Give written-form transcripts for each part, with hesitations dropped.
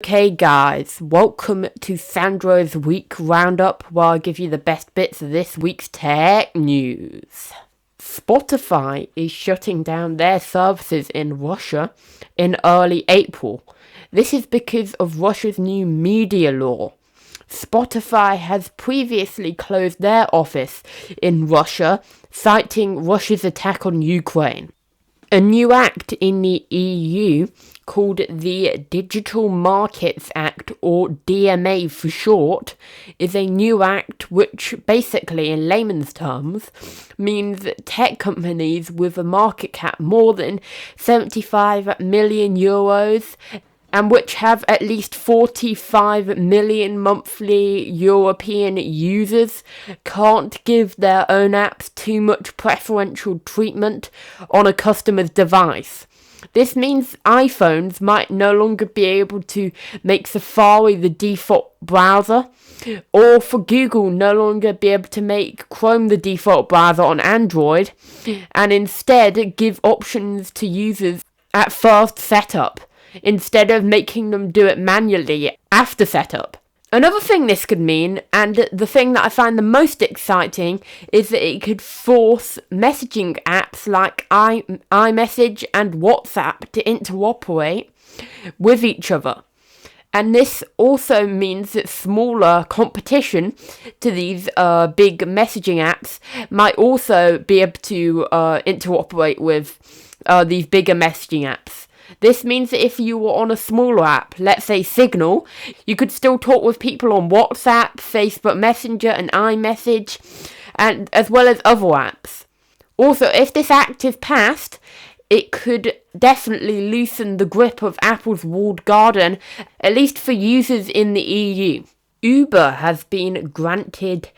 Okay guys, welcome to Sandro's week roundup where I give you the best bits of this week's tech news. Spotify is shutting down their services in Russia in early April. This is because of Russia's new media law. Spotify has previously closed their office in Russia, citing Russia's attack on Ukraine. A new act in the EU called the Digital Markets Act, or DMA for short, is a new act which basically, in layman's terms, means that tech companies with a market cap more than 75 million euros and which have at least 45 million monthly European users can't give their own apps too much preferential treatment on a customer's device. This means iPhones might no longer be able to make Safari the default browser, or for Google no longer be able to make Chrome the default browser on Android, and instead give options to users at first setup, instead of making them do it manually after setup. Another thing this could mean, and the thing that I find the most exciting, is that it could force messaging apps like iMessage and WhatsApp to interoperate with each other. And this also means that smaller competition to these big messaging apps might also be able to interoperate with these bigger messaging apps. This means that if you were on a smaller app, let's say Signal, you could still talk with people on WhatsApp, Facebook Messenger and iMessage, and as well as other apps. Also, if this act is passed, it could definitely loosen the grip of Apple's walled garden, at least for users in the EU. Uber has been granted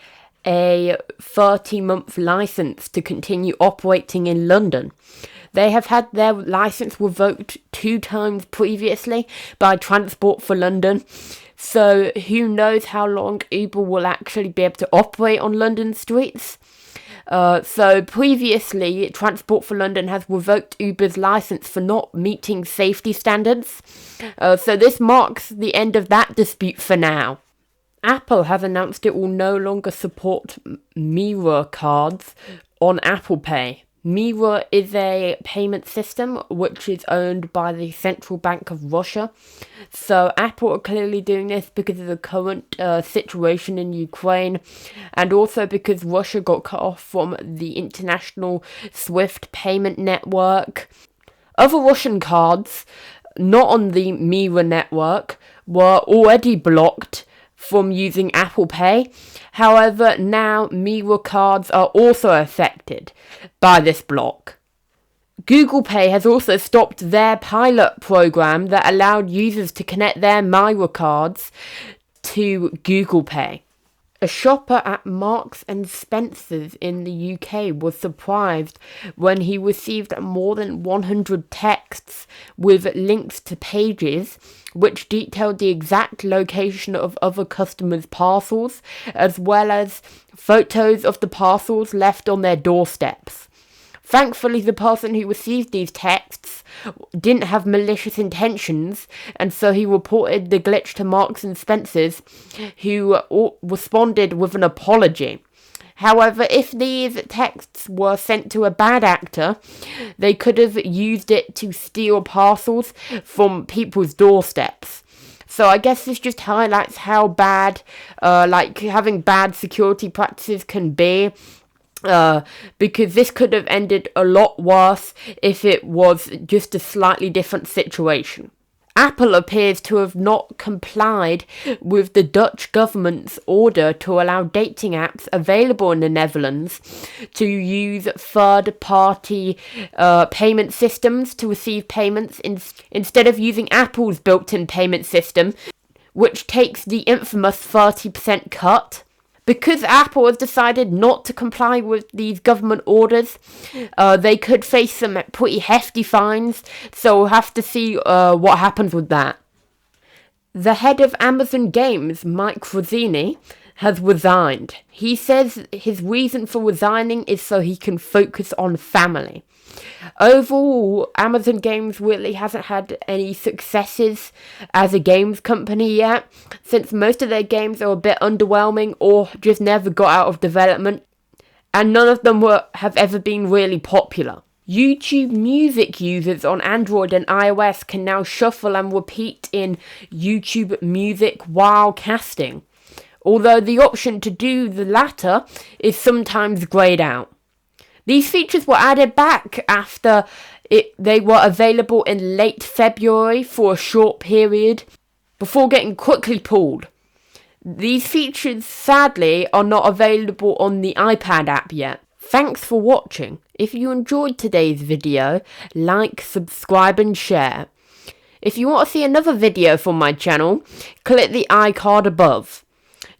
a 30-month license to continue operating in London. They have had their license revoked 2 times previously by Transport for London, so who knows how long Uber will actually be able to operate on London streets. So previously, Transport for London has revoked Uber's license for not meeting safety standards, so this marks the end of that dispute for now. Apple has announced it will no longer support Mirror cards on Apple Pay. Mirror is a payment system which is owned by the Central Bank of Russia. So Apple are clearly doing this because of the current situation in Ukraine, and also because Russia got cut off from the international SWIFT payment network. Other Russian cards, not on the Mirror network, were already blocked from using Apple Pay. However, now Mirror cards are also affected by this block. Google Pay has also stopped their pilot program that allowed users to connect their Mirror cards to Google Pay. A shopper at Marks and Spencer's in the UK was surprised when he received more than 100 texts with links to pages which detailed the exact location of other customers' parcels, as well as photos of the parcels left on their doorsteps. Thankfully, the person who received these texts didn't have malicious intentions, and so he reported the glitch to Marks and Spencer's, who responded with an apology. However, if these texts were sent to a bad actor, they could have used it to steal parcels from people's doorsteps. So I guess this just highlights how bad, having bad security practices can be. Because this could have ended a lot worse if it was just a slightly different situation. Apple appears to have not complied with the Dutch government's order to allow dating apps available in the Netherlands to use third-party payment systems to receive payments instead of using Apple's built-in payment system, which takes the infamous 30% cut. Because Apple has decided not to comply with these government orders, they could face some pretty hefty fines, so we'll have to see what happens with that. The head of Amazon Games, Mike Rosini, has resigned. He says his reason for resigning is so he can focus on family. Overall, Amazon Games really hasn't had any successes as a games company yet, since most of their games are a bit underwhelming or just never got out of development, and none of them have ever been really popular. YouTube Music users on Android and iOS can now shuffle and repeat in YouTube Music while casting, although the option to do the latter is sometimes greyed out. These features were added back after they were available in late February for a short period, before getting quickly pulled. These features, sadly, are not available on the iPad app yet. Thanks for watching. If you enjoyed today's video, like, subscribe and share. If you want to see another video from my channel, click the iCard above.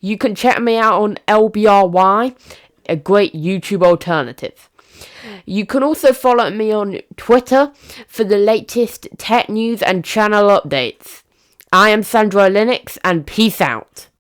You can check me out on LBRY, a great YouTube alternative. You can also follow me on Twitter for the latest tech news and channel updates. I am Sandro Linux, and peace out.